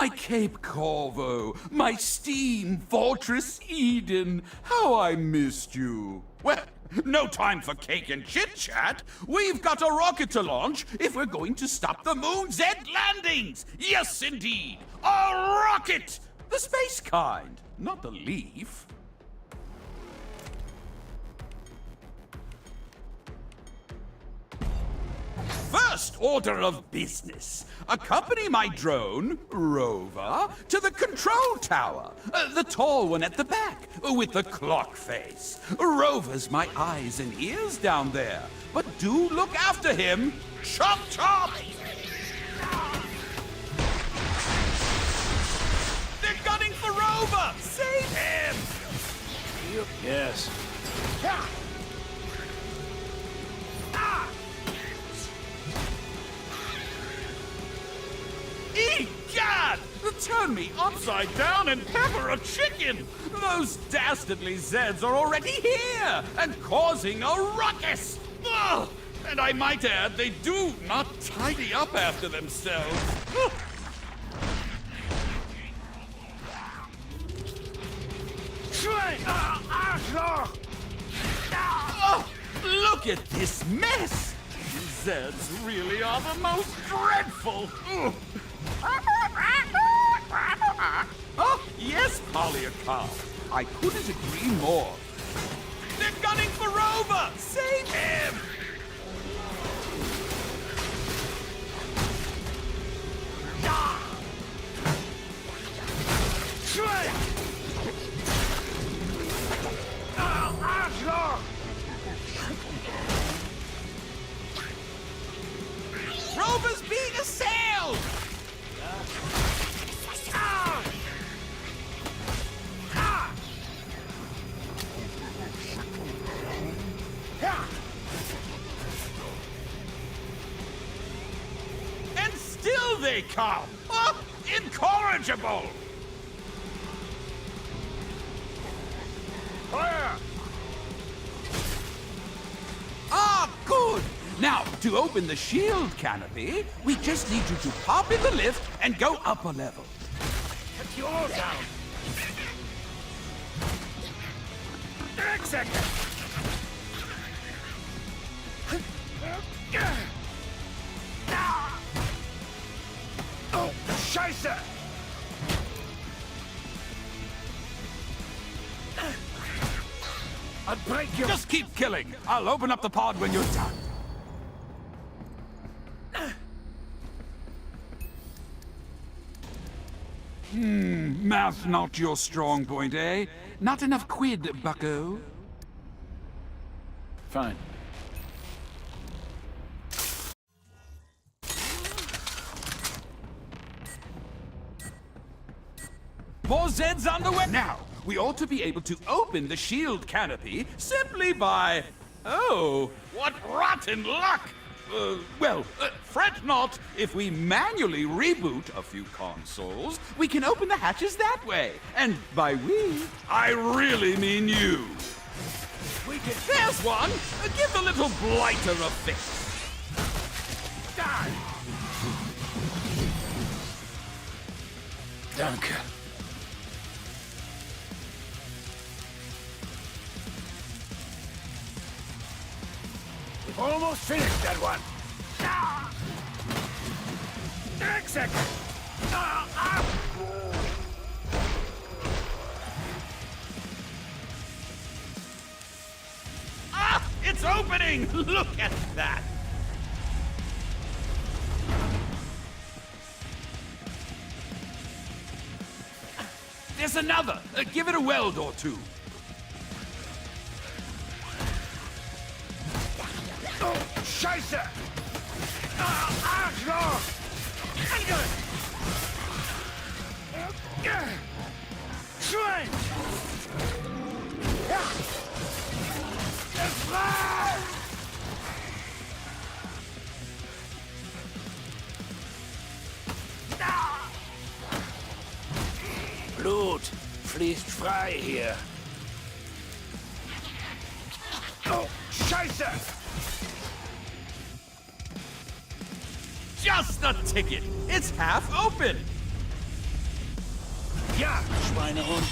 my Cape Corvo, my steam fortress Eden. How I missed you. Well, no time for cake and chit-chat. We've got a rocket to launch if we're going to stop the moon's end landings. Yes, indeed. A rocket! The space kind, not the leaf. First order of business. Accompany my drone, Rover, to the control tower. The tall one at the back, with the clock face. Rover's my eyes and ears down there. But do look after him. Chop, chop! They're gunning for Rover! Save him! Yes. Egad! Turn me upside down and pepper a chicken! Those dastardly Zeds are already here and causing a ruckus! Ugh! And I might add, they do not tidy up after themselves. Oh, look at this mess! Zeds really are the most dreadful! Ugh. Oh, yes, Polycarp. I couldn't agree more. They're gunning for Rover! Save him! Rover's being assailed! And still they come! Oh, incorrigible! Fire! Ah, good! Now, to open the shield canopy, we just need you to pop in the lift and go up a level. Get you all down. Next second. Oh, Scheiße! I'll break you. Just keep killing. I'll open up the pod when you're done. Math not your strong point, eh? Not enough quid, bucko. Fine. More Zeds on the way. Now, we ought to be able to open the shield canopy simply by... Oh, what rotten luck! Fret not. If we manually reboot a few consoles, we can open the hatches that way. And by we, I really mean you. There's one. Give the little blighter a fix. Die. Danke. We've almost finished that one. Next second. Ah! It's opening! Look at that! There's another! Give it a weld or two. Oh, Scheiße! Arschloch! Schwein! Frei! Blut fließt frei hier. Oh, Scheiße! Just a ticket. It's half open. Ja, Schweinehund.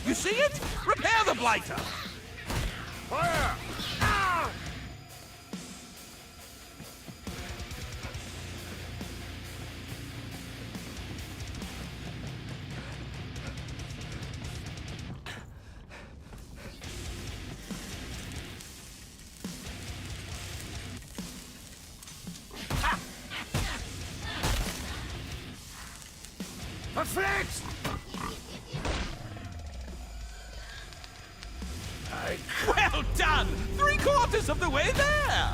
You see it? Repair the blighter! Feuer! Ah! Verflixt! Well done! 3/4 of the way there!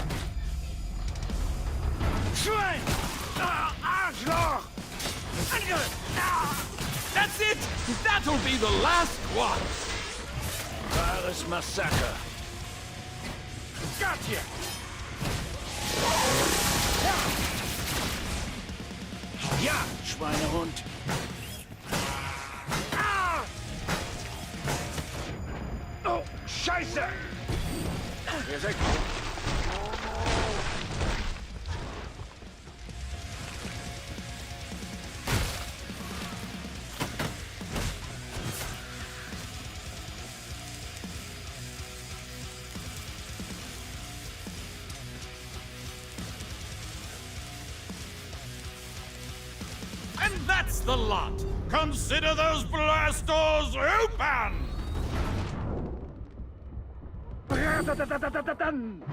Schwein! Arschloch! That's it! That'll be the last one! Wahres Massaker. Gotcha! Ja, Schweinehund. Ah! Oh, Scheiße! Hier ist And that's the lot! Consider those blast doors open!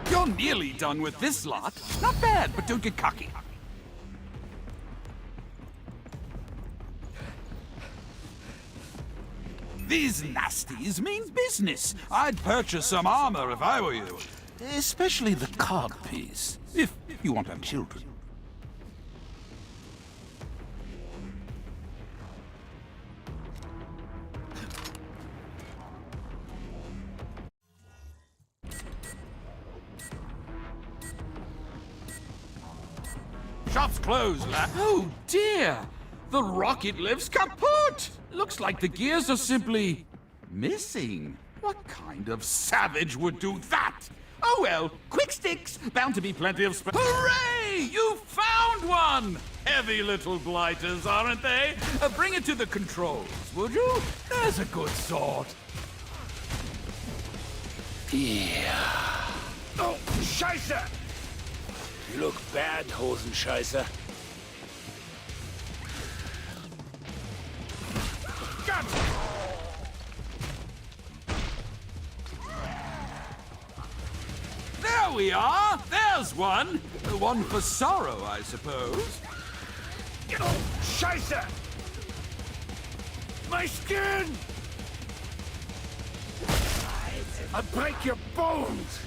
You're nearly done with this lot. Not bad, but don't get cocky. These nasties mean business. I'd purchase some armor if I were you. Especially the cod piece, if you want to have children. Shop's closed, lad. Oh dear! The rocket lift's kaput! Looks like the gears are simply missing. What kind of savage would do that? Oh well, quick sticks. Bound to be plenty of Hooray! You found one! Heavy little blighters, aren't they? Bring it to the controls, would you? There's a good sort. Yeah. Oh, Scheiße! You look bad, Hosenscheiße. Got it! There we are! There's one! One for sorrow, I suppose. Oh, Scheiße! My skin! I'll break your bones!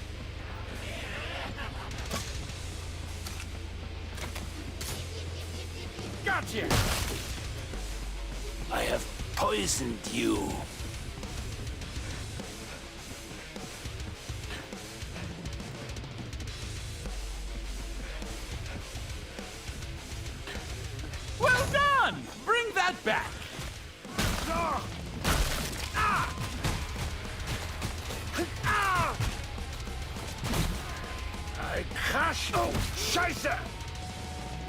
Gotcha! I have poisoned you. Well done! Bring that back! Ah! Ah! Ah! I crush. Oh, Scheiße!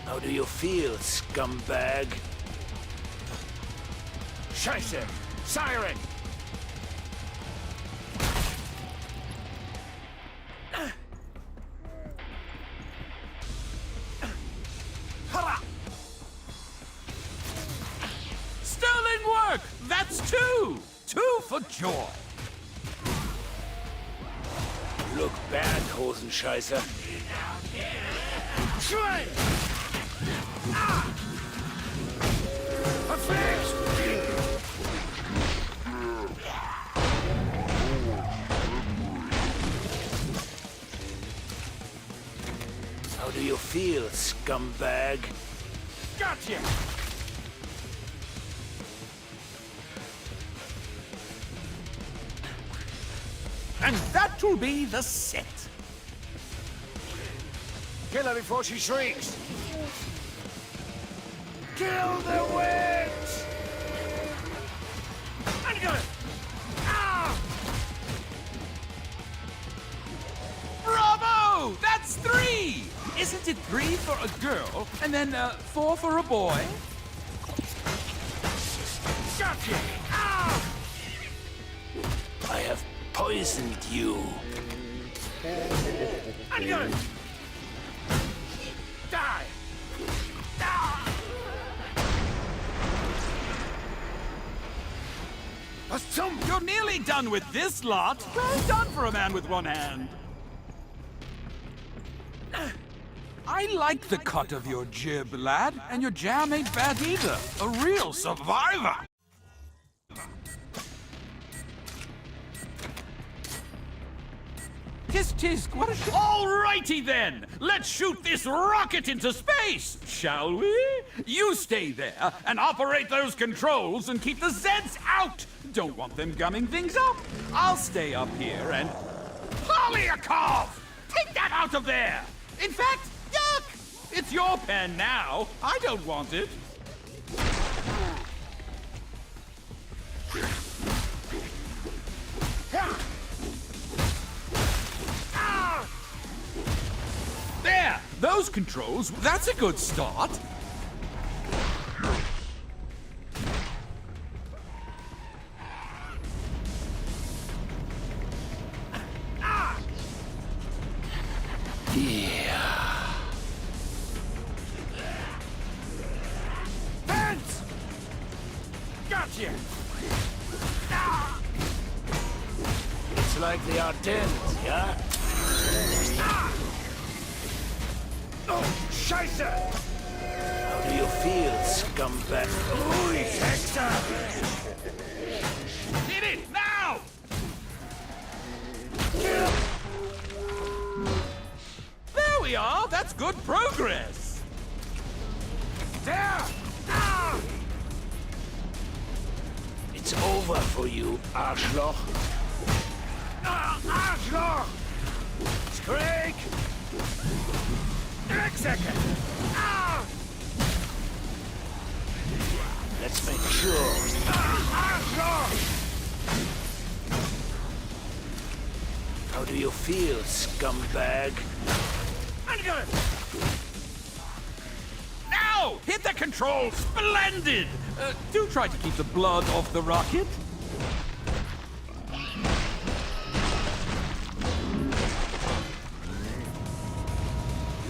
How do you feel, scumbag? Scheiße! Siren! Sterling work! That's two! Two for joy! You look bad, Hosenscheiße. Schwein! Ah! Verflixt! How do you feel, scumbag? Gotcha! And that will be the set. Kill her before she shrieks! Kill the witch! I'm gonna... Ah! Bravo! That's three! Isn't it 3 for a girl, and then 4 for a boy? Got you! Ah! I have poisoned you. I'm gonna die! Ah! You're nearly done with this lot. Well done for a man with one hand. I like the cut of your jib, lad, and your jam ain't bad either. A real survivor. Tisk, what a Alrighty then! Let's shoot this rocket into space, shall we? You stay there and operate those controls and keep the Zeds out! Don't want them gumming things up. I'll stay up here and... Polyakov! Take that out of there! In fact, yuck! It's your pen now. I don't want it. There! Those controls, that's a good start. Yeah. Vents! Gotcha! Ah! It's like the Ardennes, yeah? Ah! Oh, Scheiße! How do you feel, scumbag? Ui, Hexer! Hit it, now! There we are! That's good progress! There! Ah! It's over for you, Arschloch. Ah, Arschloch! Screak! Drecksäcke! Ah! Let's make sure. Ah, Arschloch! How do you feel, scumbag? I'm gonna... Now! Hit the control! Splendid! Do try to keep the blood off the rocket.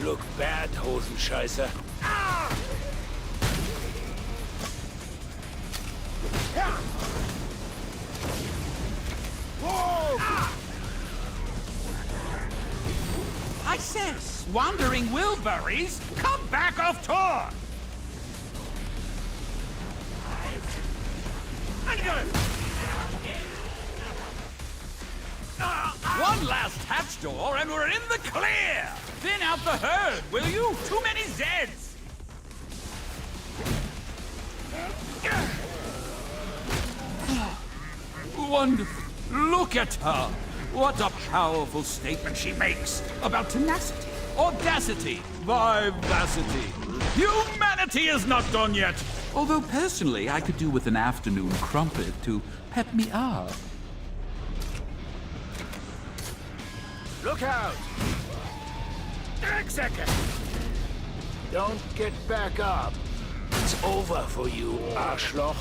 Look bad, Hosenscheißer. Ah! Yeah. Whoa! Ah! I says, wandering Wilburys, come back off tour! I'm gonna... One last hatch door and we're in the clear! Thin out the herd, will you? Too many Zeds! Wonderful. Look at her. What a powerful statement she makes about tenacity, audacity, vivacity. Humanity is not done yet. Although personally, I could do with an afternoon crumpet to pep me up. Look out! Drecksäcke! Don't get back up. It's over for you, Arschloch.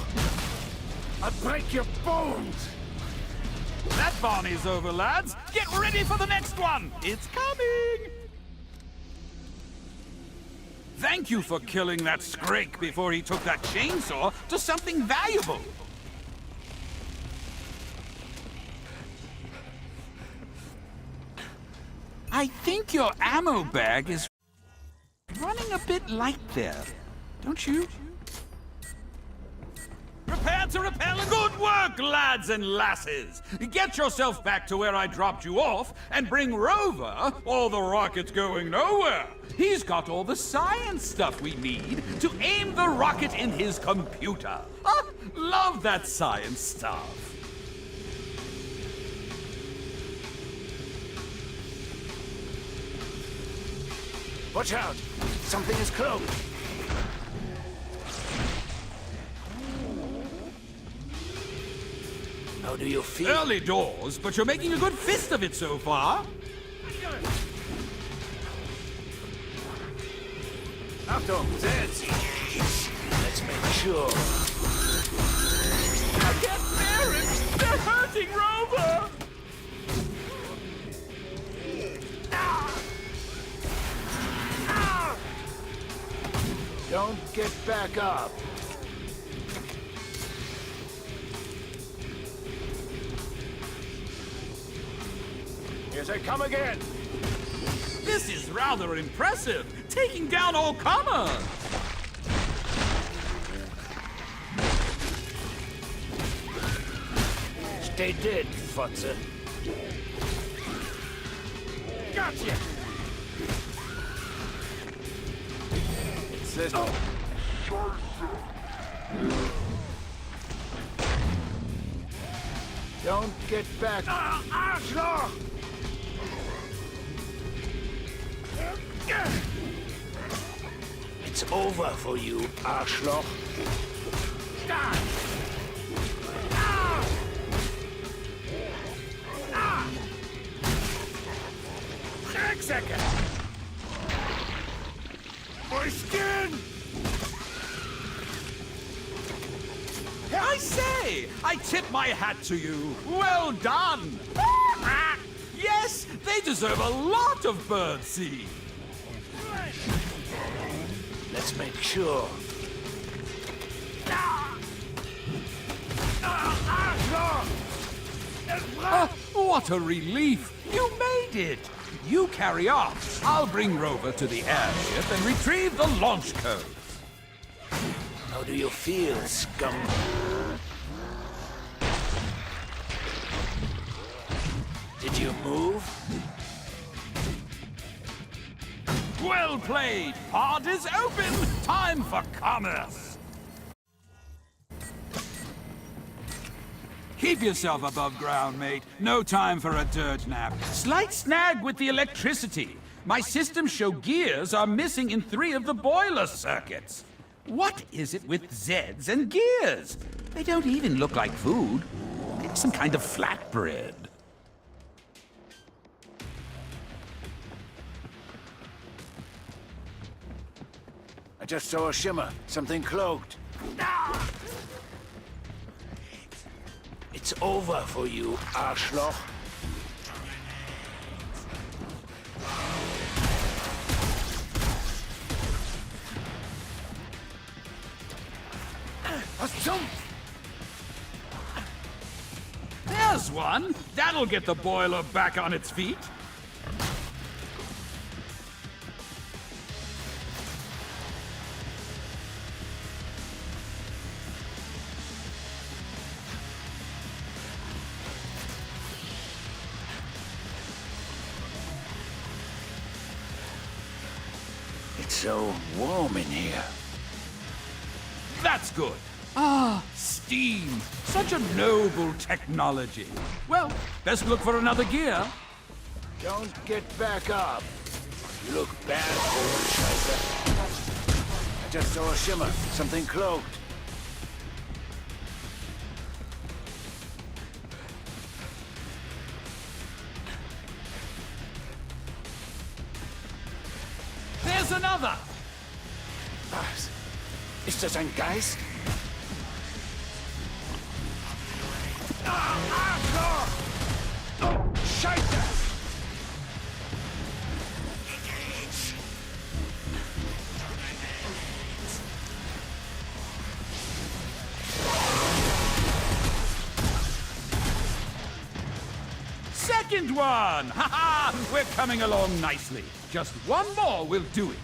I'll break your bones! That Barney's over, lads. Get ready for the next one. It's coming. Thank you for killing that Scrake before he took that chainsaw to something valuable. I think your ammo bag is running a bit light there, don't you? Prepare to repel. Good work, lads and lasses! Get yourself back to where I dropped you off and bring Rover, or the rocket's going nowhere. He's got all the science stuff we need to aim the rocket in his computer. Love that science stuff. Watch out! Something is close! How do you feel? Early doors, but you're making a good fist of it so far. Achtung, Zeds! Let's make sure. I can't bear it! They're hurting Rover! Don't get back up. Here they come again. This is rather impressive, taking down all comers! Stay dead, Fotze. Gotcha! It's this... Don't get back... Arschloch! It's over for you, Arschloch. Second. My skin! I say! I tip my hat to you. Well done! Yes, they deserve a lot of birdseed. Let's make sure. What a relief! You made it! You carry on. I'll bring Rover to the airship and retrieve the launch codes. How do you feel, scum? Did you move? Well played! Pod is open! Time for commerce! Keep yourself above ground, mate. No time for a dirt nap. Slight snag with the electricity. My systems show gears are missing in 3 of the boiler circuits. What is it with Zeds and gears? They don't even look like food. Maybe some kind of flatbread. I just saw a shimmer. Something cloaked. It's over for you, Arschloch. There's one! That'll get the boiler back on its feet. It's so warm in here. That's good. Ah, steam. Such a noble technology. Well, best look for another gear. Don't get back up. You look bad, old Scheiße. I just saw a shimmer. Something cloaked. There's another. Was? Ist das ein Geist? Oh, Scheiße! Second one! Ha ha! We're coming along nicely. Just one more will do it.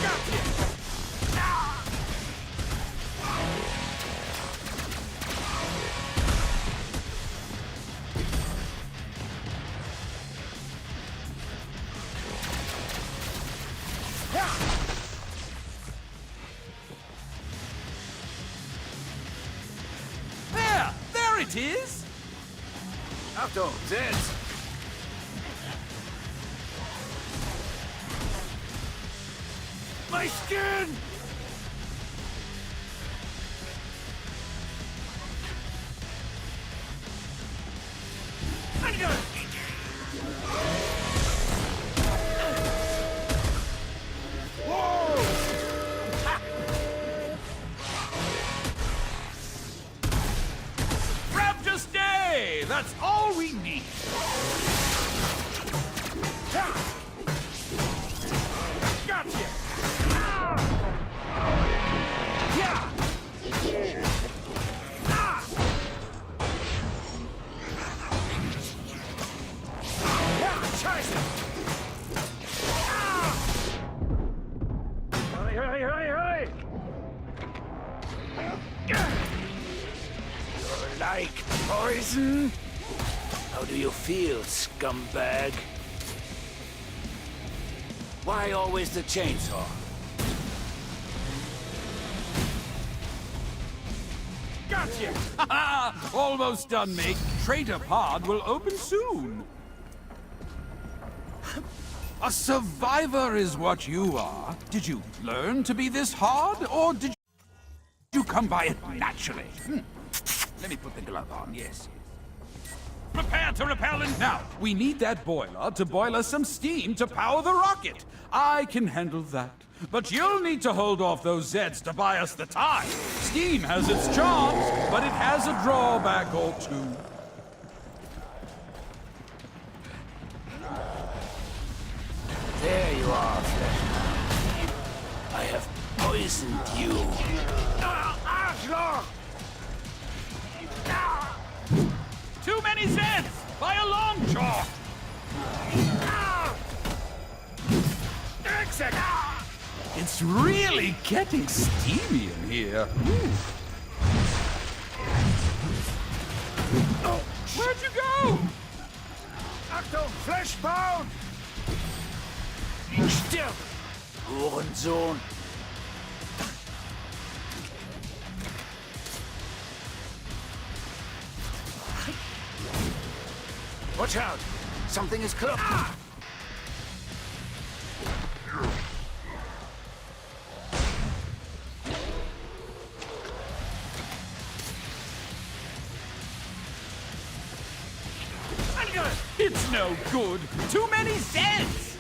Gotcha! There it is! Achtung, Zeds! My skin! poison? How do you feel, scumbag? Why always the chainsaw? Gotcha! Ha! Almost done, mate. Traitor Pod will open soon. A survivor is what you are. Did you learn to be this hard, or did you come by it naturally? Let me put the glove on, yes. Prepare to repel and now, we need that boiler to boil us some steam to power the rocket. I can handle that. But you'll need to hold off those Zeds to buy us the time. Steam has its charms, but it has a drawback or two. There you are, Fleshman. I have poisoned you. Arschloch! Too many Zeds! By a long chalk! Exit! It's really getting steamy in here. Where'd you go? Achtung, Fleshpound! Stirb! Hurensohn! Watch out! Something is close. It's no good. Too many Zeds!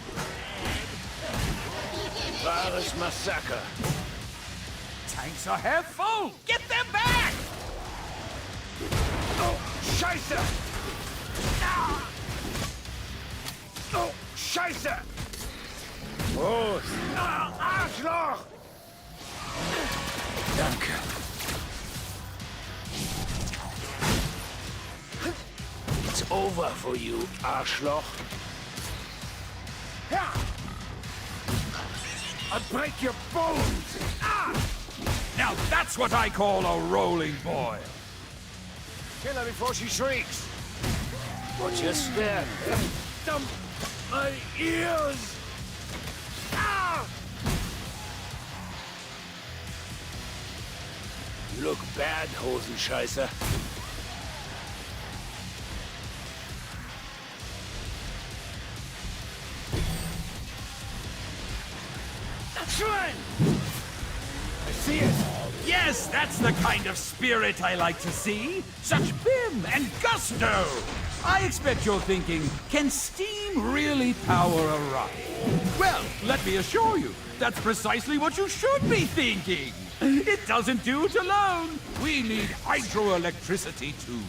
Wahres Massaker. Tanks are half full. Get them back! Oh, Scheiße! Oh, Scheiße! Los! Arschloch! Danke. It's over for you, Arschloch. I'll break your bones! Now that's what I call a rolling boil. Kill her before she shrieks. Watch your step. Dump my ears! You look bad, Hosenscheißer. Schwein! I see it. Yes, that's the kind of spirit I like to see. Such vim and gusto. I expect you're thinking, can steam really power a rocket? Well, let me assure you, that's precisely what you should be thinking. It doesn't do it alone. We need hydroelectricity too.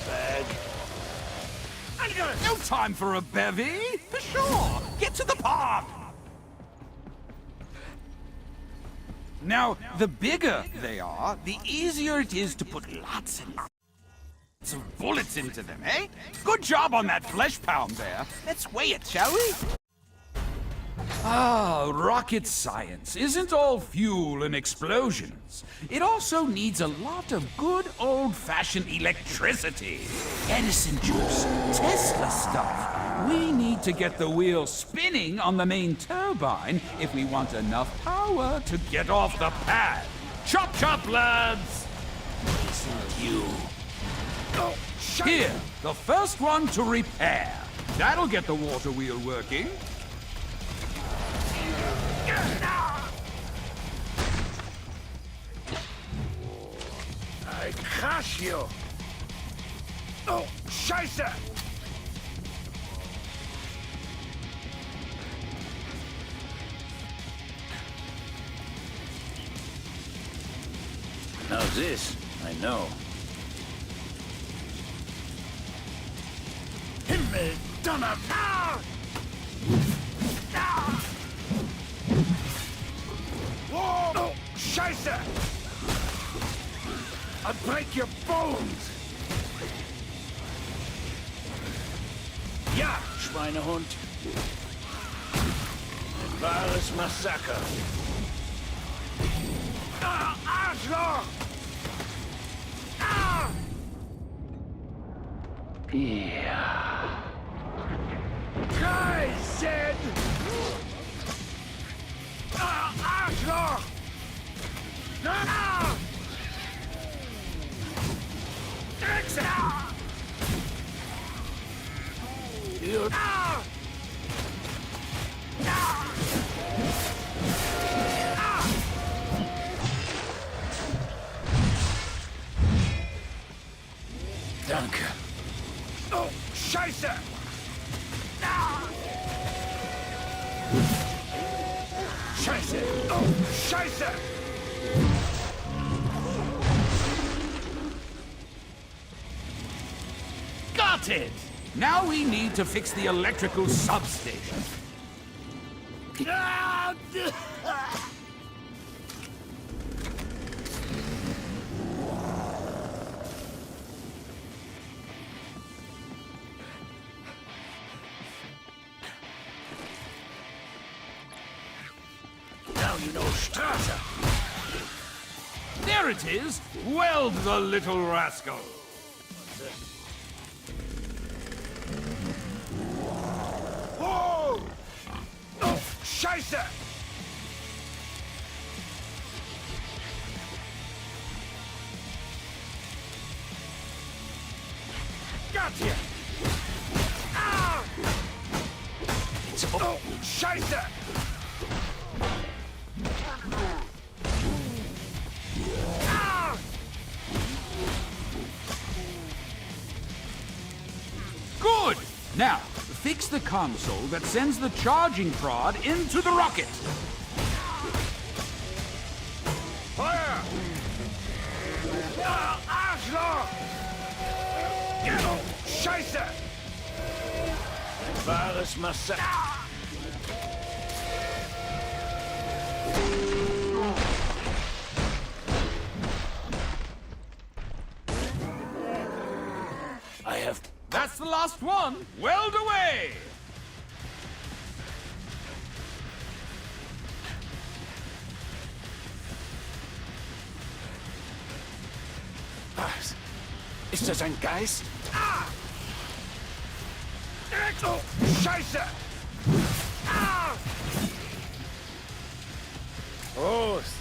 Bag. No time for a bevy. For sure. Get to the park. Now, the bigger they are, the easier it is to put lots and lots of bullets into them, eh? Good job on that flesh pound there. Let's weigh it, shall we? Ah, rocket science isn't all fuel and explosions. It also needs a lot of good old-fashioned electricity. Edison juice, Tesla stuff. We need to get the wheel spinning on the main turbine if we want enough power to get off the pad. Chop chop, lads! You. Oh, Here, the first one to repair. That'll get the water wheel working. I crush you! Oh, Scheiße! Now this, I know. Himmel, Donner! Ah! Ah! Whoa! Oh, Scheiße! I'll break your bones! Ja, Schweinehund! Ein wahres Massaker! Ah, Arschloch! Ah! Yeah. Guys, Zed! Arschloch! No! You... Danke. Oh, Scheiße! Scheiße! Oh, Scheiße! Got it! Now we need to fix the electrical substation. Now you know Straße. There it is! Weld the little rascal! Whoa! Oh, Scheiße! Got you! Ah! It's... Oh, Scheiße! Ah! Good! Now, fix the console that sends the charging prod into the rocket. Feuer! Ah, Arschloch! Oh, Scheiße! Ein wahres Massaker. I have... That's the last one! Weld away! Was? Ist das ein Geist? Ah! Oh, Scheiße! Ah! Prost!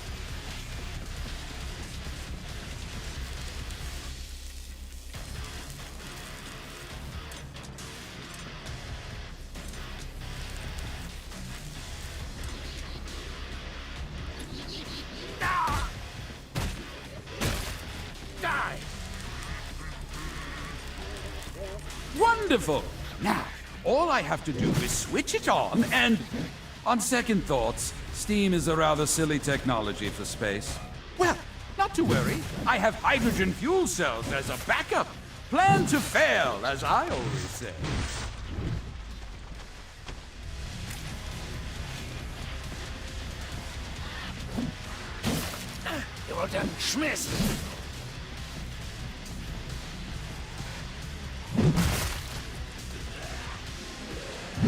Die! Wonderful! Now, all I have to do is switch it on and... On second thoughts, steam is a rather silly technology for space. Well, not to worry. I have hydrogen fuel cells as a backup. Plan to fail, as I always say. Ihr wollt einen Schmiss!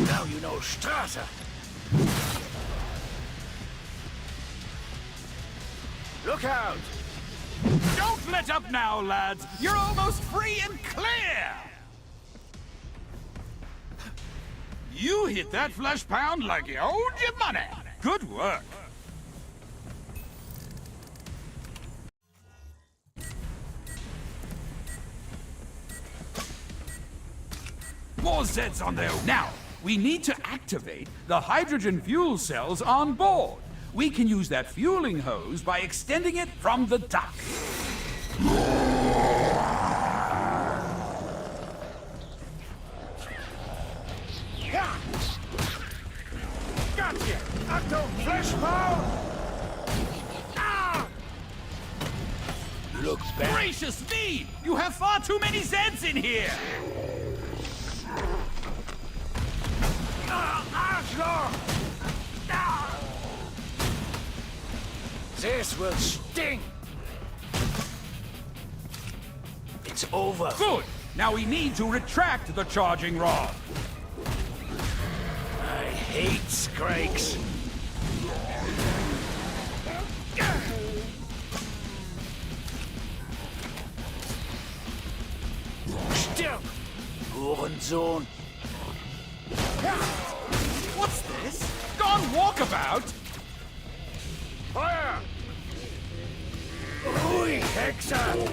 Now you know Straße! Look out! Don't let up now, lads! You're almost free and clear! You hit that flesh pound like you owed your money! Good work! More Zeds on their... Now, we need to activate the hydrogen fuel cells on board. We can use that fueling hose by extending it from the duct. Gotcha! Achtung, Flashball! Ah! Looks bad. Gracious me! You have far too many Zeds in here! Arschloch! Ah! This will sting! It's over. Good! Now we need to retract the charging rod. I hate Scrakes. Still! Hurensohn. What's this? Gone walkabout? Feuer! Ruhig, Hexer!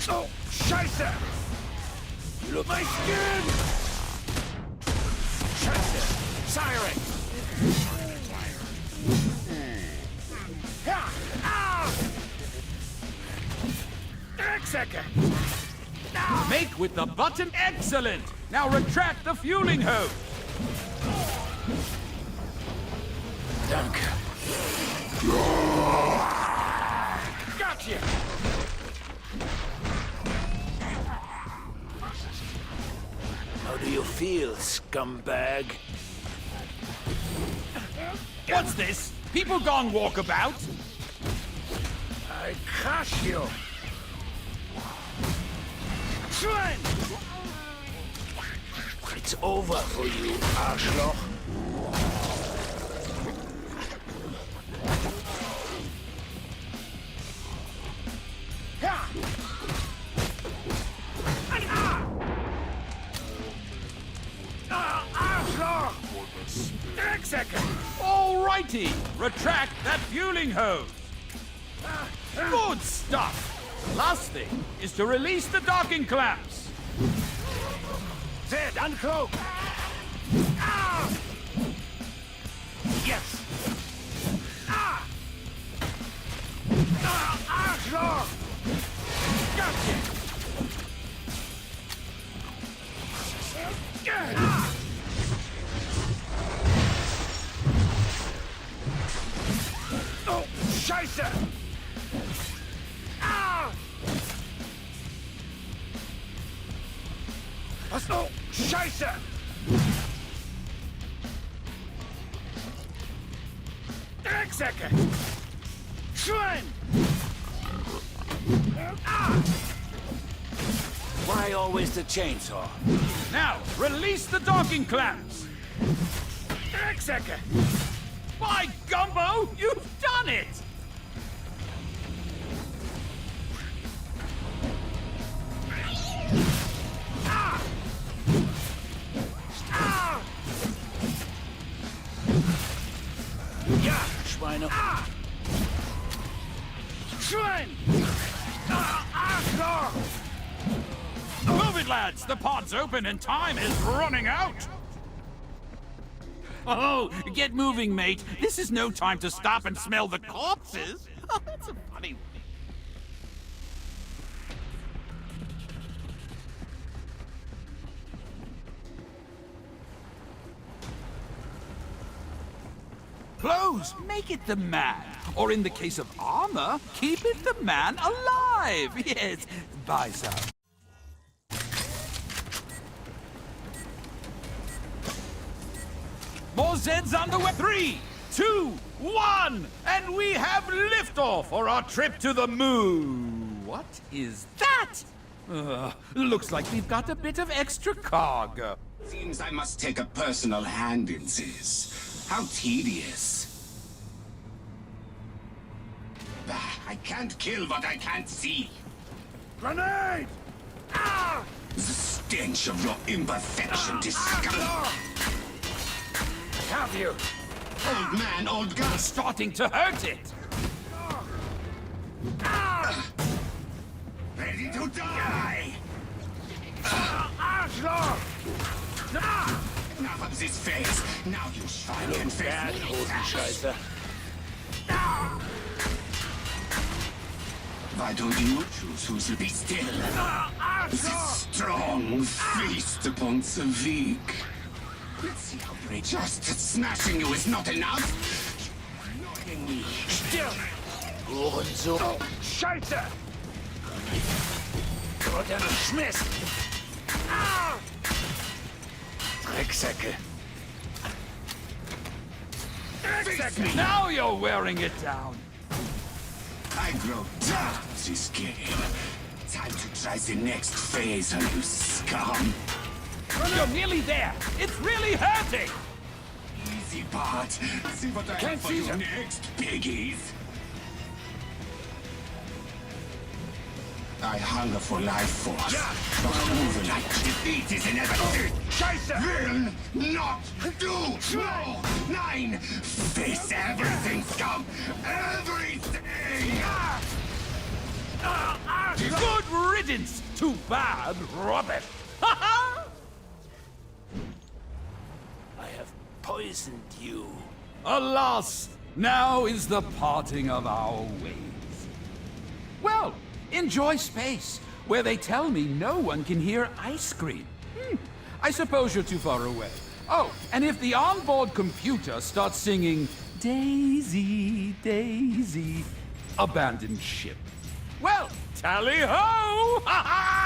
Oh, Scheiße! Look, my skin! Scheiße! Siren! Ja! Ah! Drecksäcke! Make with the button. Excellent! Now retract the fueling hose. Danke. Gotcha! How do you feel, scumbag? What's this? People gone walkabout? I crush you! Schwein! It's over for you, Arschloch. Ja! Arschloch! Drecksäcke! Alrighty! Retract that fueling hose. Good stuff! Last thing is to release the docking clamps. Zed, uncloak! Ah! Yes! Ah! Arschloch! Gotcha! Ah! Oh, Scheiße! Ah! Was? Oh, Scheiße! Drecksäcke! Schwein! Ah! Why always the chainsaw? Now, release the docking clamps. Drecksäcke! By gumbo, you've done it! Ah! Ah! Ja, Schweine! Ah! Schwein! Arschloch! Move it, lads! The pod's open and time is running out! Oh, get moving, mate. This is no time to stop and smell the corpses. Oh, that's a funny... Clothes, make it the man. Or in the case of armor, keep it the man alive. Yes, buy some. More Zeds on the way. 3, 2, 1, and we have liftoff for our trip to the moon. What is that? Looks like we've got a bit of extra cargo. Seems I must take a personal hand in this. How tedious. Bah, I can't kill what I can't see. Grenade! Ah! The stench of your imperfection disgusts. Have you? Old man, old gun. Starting to hurt it. Ready to die. Arschloch! Enough of this face. Now you Schwein can face Bad me. Hosenscheiße. Why don't you choose who shall be still? This strong feast upon the weak. Let's see how brave. Just smashing you is not enough. Annoying me. Still! Hurensohn! Oh, Scheiße! Gott, er Schmiss! Ah! Drecksäcke! Drecksäcke! Now you're wearing it down. I grow tired of this game. Time to try the next phase, you scum. You're nearly there. It's really hurting. Easy part. See what I have for you next, piggies. I hunger for life force. But overnight defeat is inevitable. Will not do. No. 9. Face everything, scum. Everything. Good riddance to bad Robert. I have poisoned you. Alas, now is the parting of our ways. Well, enjoy space, where they tell me no one can hear ice cream. I suppose you're too far away. Oh, and if the onboard computer starts singing Daisy, Daisy, abandoned ship. Well, tally-ho! Ha ha!